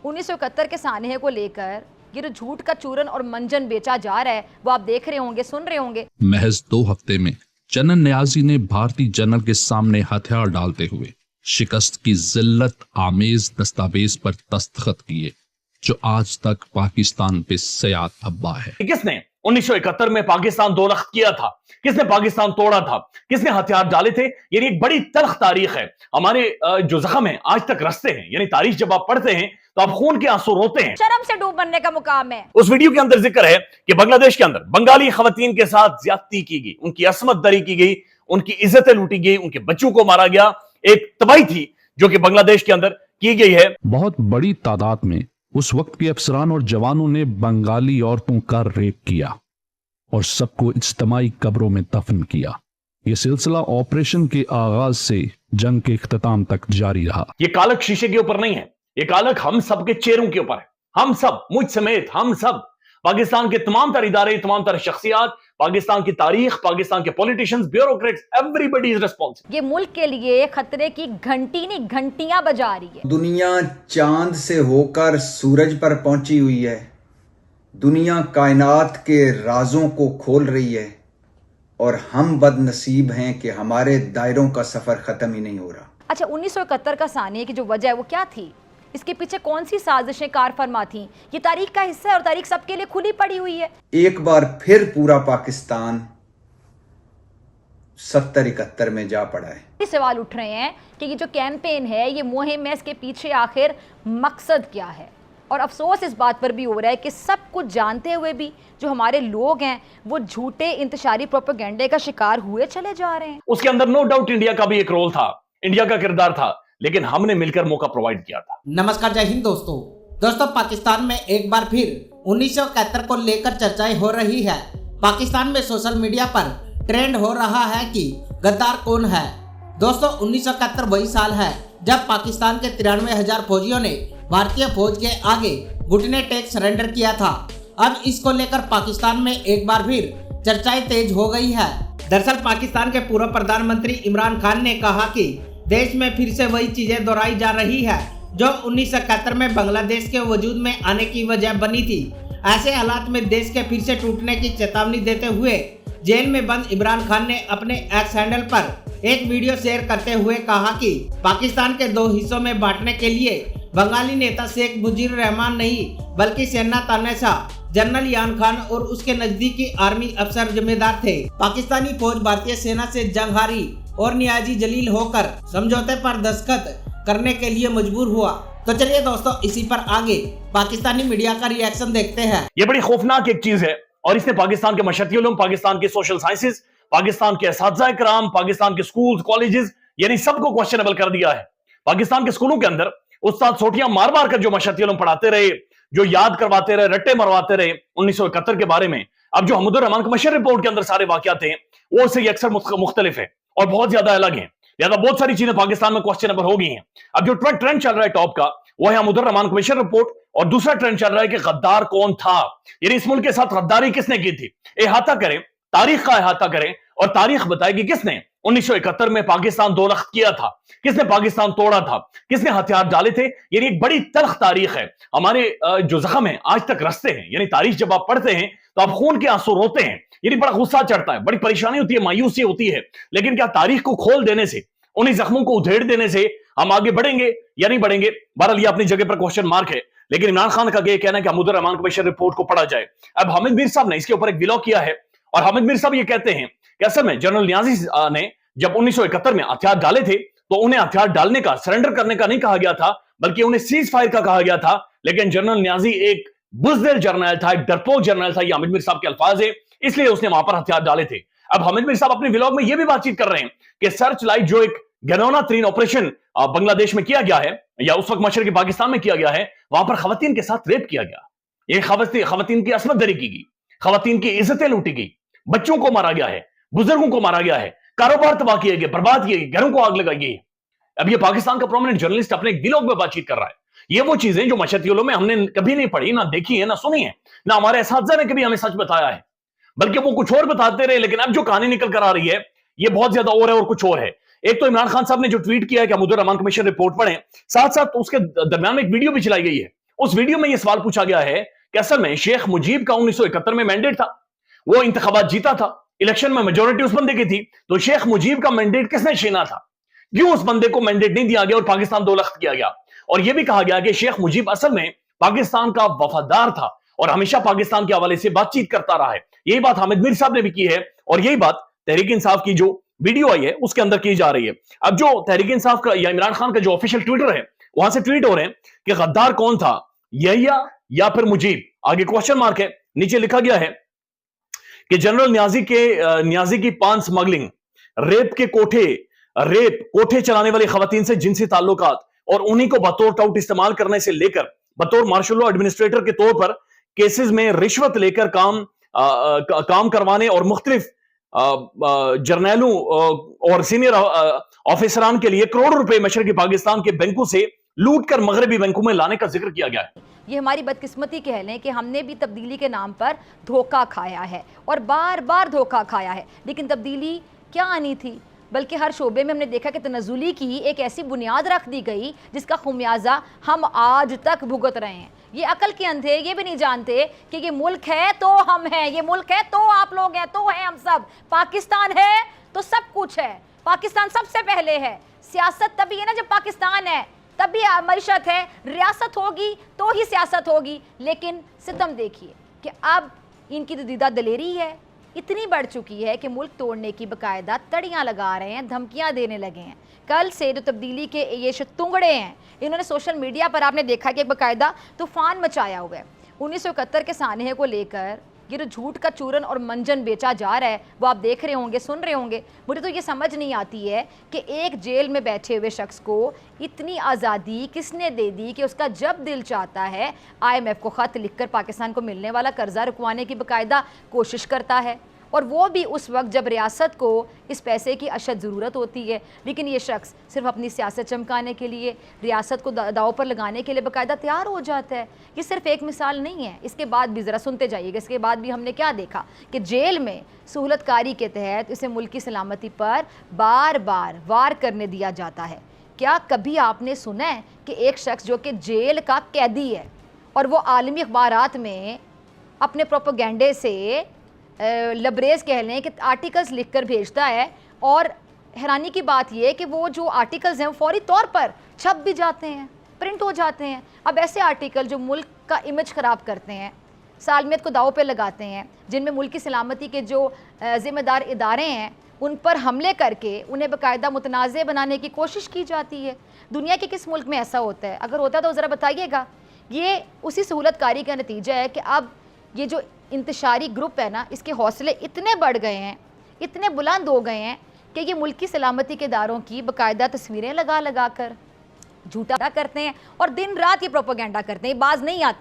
1971 के सानहे को लेकर ये जो झूठ का चूरन और मंजन बेचा जा रहा है वो आप देख रहे होंगे, सुन रहे होंगे। महज 2 हफ्ते में जनरल न्याजी ने भारतीय जनरल के सामने हथियार डालते हुए शिकस्त की जिल्लत आमेज दस्तावेज पर दस्तखत किए, जो आज तक पाकिस्तान पे सयाद अब्बा है। किसने 1971 में पाकिस्तान दो लख्त किया था, किसने पाकिस्तान तोड़ा था, किसने हथियार डाले थे, यानी एक बड़ी तल्ख तारीख है। हमारे जो जख्म है आज तक रस्ते हैं, यानी तारीख जब आप पढ़ते हैं तो आप खून के आंसू रोते हैं। शर्म से डूब बनने का मुकाम है। उस वीडियो के अंदर जिक्र है कि बांग्लादेश के अंदर बंगाली खवातीन के साथ ज्यादती की गई, उनकी असमत दरी की गई, उनकी इज्जतें लूटी गई, उनके बच्चों को मारा गया। एक तबाही थी जो कि बांग्लादेश के अंदर की गई है। बहुत बड़ी तादाद में उस वक्त के अफसरान और जवानों ने बंगाली औरतों का रेप किया और सबको इज्तिमाई कब्रों में दफन किया। यह सिलसिला ऑपरेशन के आगाज से जंग के इख्तिताम तक जारी रहा। ये कालक शीशे के ऊपर नहीं है, ये कालक हम सब के चेहरों के ऊपर है। हम सब, मुझ समेत हम सब, पाकिस्तान के तमाम तर इदारे, तमाम तर शख्सियात, पाकिस्तान की तारीख, पाकिस्तान के politicians, bureaucrats, everybody is responsible. ये मुल्क के लिए खतरे की घंटी नहीं घंटियां बजा रही है। दुनिया चांद से होकर सूरज पर पहुंची हुई है। दुनिया कायनात के राजों को खोल रही है और हम बदनसीब हैं कि हमारे दायरों का सफर खत्म ही नहीं हो रहा। अच्छा, 1971 का सानहे की जो वजह है वो क्या थी? इसके पीछे कौन सी साजिशें कार फरमा थी? ये तारीख का हिस्सा है और तारीख सबके लिए खुली पड़ी हुई है। एक बार फिर पूरा पाकिस्तान 70-71 में जा पड़ा है। ये सवाल उठ रहे हैं कि ये जो कैंपेन है, ये मुहिम है, इसके पीछे आखिर मकसद क्या है? और अफसोस इस बात पर भी हो रहा है कि सब कुछ जानते हुए भी जो हमारे लोग हैं वो झूठे इंतशारी प्रोपेगेंडे का शिकार हुए चले जा रहे हैं। उसके अंदर नो डाउट इंडिया का भी एक रोल था, इंडिया का किरदार था, लेकिन हमने मिलकर मौका प्रोवाइड किया था। नमस्कार, जय हिंद दोस्तों पाकिस्तान में एक बार फिर 1971 को लेकर चर्चाएं हो रही है। पाकिस्तान में सोशल मीडिया पर ट्रेंड हो रहा है कि गद्दार कौन है। दोस्तों 1971 वही साल है जब पाकिस्तान के 93,000 फौजियों ने भारतीय फौज के आगे घुटने टेक सरेंडर किया था। अब इसको लेकर पाकिस्तान में एक बार फिर चर्चाएं तेज हो गई है। दरअसल पाकिस्तान के पूर्व प्रधानमंत्री इमरान खान ने कहा कि देश में फिर से वही चीजें दोहराई जा रही है जो 1971 में बांग्लादेश के वजूद में आने की वजह बनी थी। ऐसे हालात में देश के फिर से टूटने की चेतावनी देते हुए जेल में बंद इमरान खान ने अपने एक्स हैंडल पर एक वीडियो शेयर करते हुए कहा कि पाकिस्तान के 2 हिस्सों में बांटने के लिए बंगाली नेता शेख मुजीबुर रहमान नहीं बल्कि सेना तानाशाह जनरल यान खान और उसके नजदीकी आर्मी अफसर जिम्मेदार थे। पाकिस्तानी फौज भारतीय सेना से जंग हारी और नियाजी जलील होकर समझौते पर दस्तखत करने के लिए मजबूर हुआ। तो चलिए दोस्तों, इसी पर आगे पाकिस्तानी मीडिया का रिएक्शन देखते हैं। ये बड़ी खौफनाक एक चीज है और इसने पाकिस्तान के मशरती उलूम, पाकिस्तान के सोशल साइंसेस, पाकिस्तान के असातिज़ा इकराम, पाकिस्तान के स्कूल कॉलेजेस, यानी सबको क्वेश्चनेबल कर दिया है। पाकिस्तान के स्कूलों के अंदर उस्ताद सोटियां मार मार कर जो मशरती उलूम पढ़ाते रहे, जो याद करवाते रहे, रट्टे मरवाते रहे 1971 के बारे में, अब जो हमदुर रहमान कमीशन रिपोर्ट के अंदर सारे वाकयात हैं वो उससे अक्सर मुख्तलिफ है और बहुत ज्यादा अलग है। लिहाजा बहुत सारी चीजें पाकिस्तान में क्वेश्चनेबल हो गई हैं। अब जो ट्रेंड चल रहा है टॉप का वो है हमदुर रहमान कमीशन रिपोर्ट, और दूसरा ट्रेंड चल रहा है कि गद्दार कौन था, यानी इस मुल्क के साथ गद्दारी किसने की थी। अहाता करें, तारीख का अहाता करें और तारीख बताए कि किसने 1971 में पाकिस्तान दो लख्त किया था, किसने पाकिस्तान तोड़ा था, किसने हथियार डाले थे। यानी एक बड़ी तल्ख तारीख है। हमारे जो जख्म है आज तक रस्ते हैं, यानी तारीख जब आप पढ़ते हैं तो आप खून के आंसू रोते हैं, यानी बड़ा गुस्सा चढ़ता है, बड़ी परेशानी होती है, मायूसी होती है। लेकिन क्या तारीख को खोल देने से, उन्हीं जख्मों को उधेड़ देने से हम आगे बढ़ेंगे या नहीं बढ़ेंगे? बहरहाल ये अपनी जगह पर क्वेश्चन मार्क है, लेकिन इमरान खान का ये कहना है कि हमदुर रहमान कमीशन रिपोर्ट को पढ़ा जाए। अब हामिद मीर साहब ने इसके ऊपर एक व्लॉग किया है और हामिद मीर साहब ये कहते हैं कि असल में जनरल न्याजी ने जब 1971 में हथियार डाले थे तो उन्हें हथियार डालने का, सरेंडर करने का नहीं कहा गया था, बल्कि उन्हें सीज फायर का कहा गया था। लेकिन जनरल न्याजी एक बुज़दिल जर्नल था, एक डरपोक जर्नल था, ये हामिद मीर साहब के अल्फाज है, इसलिए उसने वहां पर हथियार डाले थे। अब हामिद मीर साहब अपने व्लॉग में यह भी बातचीत कर रहे हैं कि सर्च लाइट जो एक घिनौना तरीन ऑपरेशन बांग्लादेश में किया गया है या उस वक्त मशरकी पाकिस्तान में किया गया है, वहां पर खवातीन के साथ रेप किया गया, ये खवातीन की असमत दरी की गई, खवातीन की इज्जतें लूटी गई, बच्चों को मारा गया है, बुजुर्गों को मारा गया है, कारोबार तबाह किए गए, बर्बाद किए गए, घरों को आग लगाई गई। अब ये पाकिस्तान का प्रोमिनेंट जर्नलिस्ट अपने व्लॉग में बातचीत कर रहा है। ये वो चीजें जो मशरतियों में हमने कभी नहीं पढ़ी, ना देखी है, ना सुनी है, ना हमारे असातिज़ा ने कभी हमें सच बताया है, बल्कि वो कुछ और बताते रहे। लेकिन अब जो कहानी निकल कर आ रही है ये बहुत ज्यादा और है और कुछ और है। एक तो इमरान खान साहब ने जो ट्वीट किया है कि हमदुर रहमान कमीशन रिपोर्ट पढ़ें, साथ साथ उसके दरमियान में एक वीडियो भी चलाई गई है उस वीडियो में यह सवाल पूछा गया है कि असल में शेख मुजीब का 1971 में मैंडेट था, वो इंतखाबात जीता था, इलेक्शन में मेजोरिटी उस बंदे की थी, तो शेख मुजीब का मैंडेट किसने छीना था? क्यों उस बंदे को मैंडेट नहीं दिया गया और पाकिस्तान दो लख्त किया गया? और यह भी कहा गया कि शेख मुजीब असल में पाकिस्तान का वफादार था और हमेशा पाकिस्तान के हवाले से बातचीत करता रहा है। यही बात हामिद मीर साहब ने भी की है और यही बात तहरीक इंसाफ की जो वीडियो आई है उसके अंदर की जा रही है। अब जो तहरीक इंसाफ का या इमरान खान का जो ऑफिशियल ट्विटर है वहां से ट्वीट हो रहे हैं कि गद्दार कौन था, यहिया या फिर मुजीब? आगे क्वेश्चन मार्क है। नीचे लिखा गया है कि जनरल न्याजी की पान स्मगलिंग, रेप कोठे चलाने वाली खवातीन से जिनसी ताल्लुकात और उन्हीं को बतौर टाउट इस्तेमाल करने से लेकर बतौर मार्शल लॉ एडमिनिस्ट्रेटर के तौर पर केसेस में रिश्वत लेकर काम करवाने और मुख्तलिफ जर्नैलों और सीनियर ऑफिसरान के लिए करोड़ों रुपए मशरकी पाकिस्तान के बैंकों से लूट कर मगरबी बैंकों में लाने का जिक्र किया गया है। ये हमारी बदकिस्मती कह लें कि हमने भी तब्दीली के नाम पर धोखा खाया है और बार बार धोखा खाया है। लेकिन तब्दीली क्या आनी थी, बल्कि हर शोबे में हमने देखा कि तनज़ुली की एक ऐसी बुनियाद रख दी गई जिसका खुमियाजा हम आज तक भुगत रहे हैं। ये अकल के अंधे ये भी नहीं जानते कि ये मुल्क है तो हम हैं, ये मुल्क है तो आप लोग हैं, तो हैं हम सब। पाकिस्तान है तो सब कुछ है, पाकिस्तान सबसे पहले है। सियासत तभी है ना जब पाकिस्तान है, तभी मईशत है। रियासत होगी तो ही सियासत होगी। लेकिन सितम देखिए कि अब इनकी तो दीदा दलेरी है इतनी बढ़ चुकी है कि मुल्क तोड़ने की बाकायदा तड़ियाँ लगा रहे हैं, धमकियाँ देने लगे हैं। कल से जो तब्दीली के ये तुंगड़े हैं, इन्होंने सोशल मीडिया पर आपने देखा कि एक बाकायदा तूफ़ान मचाया हुआ है। 1971 के सानहे को लेकर ये जो झूठ का चूरन और मंजन बेचा जा रहा है वो आप देख रहे होंगे, सुन रहे होंगे। मुझे तो ये समझ नहीं आती है कि एक जेल में बैठे हुए शख्स को इतनी आज़ादी किसने दे दी कि उसका जब दिल चाहता है IMF को ख़त लिखकर पाकिस्तान को मिलने वाला कर्जा रुकवाने की बाकायदा कोशिश करता है, और वो भी उस वक्त जब रियासत को इस पैसे की अशद ज़रूरत होती है। लेकिन ये शख्स सिर्फ अपनी सियासत चमकाने के लिए, रियासत को दाव पर लगाने के लिए बाकायदा तैयार हो जाता है। ये सिर्फ एक मिसाल नहीं है, इसके बाद भी ज़रा सुनते जाइएगा। इसके बाद भी हमने क्या देखा कि जेल में सहूलतकारी के तहत इसे मुल्क की सलामती पर बार बार वार करने दिया जाता है। क्या कभी आपने सुना है कि एक शख्स जो कि जेल का कैदी है और वो आलमी अखबारात में अपने प्रोपेगेंडे से लबरेज कह लें कि आर्टिकल्स लिखकर भेजता है, और हैरानी की बात यह है कि वो जो आर्टिकल्स हैं वो फौरी तौर पर छप भी जाते हैं, प्रिंट हो जाते हैं। अब ऐसे आर्टिकल जो मुल्क का इमेज ख़राब करते हैं, सालमियत को दाव पे लगाते हैं, जिनमें मुल्क की सलामती के जो ज़िम्मेदार इदारे हैं उन पर हमले करके उन्हें बाकायदा मुतनाज़ बनाने की कोशिश की जाती है। दुनिया के किस मुल्क में ऐसा होता है? अगर होता है तो ज़रा बताइएगा। ये उसी सहूलतकारी का नतीजा है कि अब ये जो इंतशारी ग्रुप है ना, इसके हौसले इतने बढ़ गए हैं, इतने बुलंद हो गए हैं कि ये मुल्क की सलामती के इदारों की बाकायदा तस्वीरें लगा कर झूठा करते हैं और दिन रात ये प्रोपेगेंडा करते हैं। बाज नहीं आते।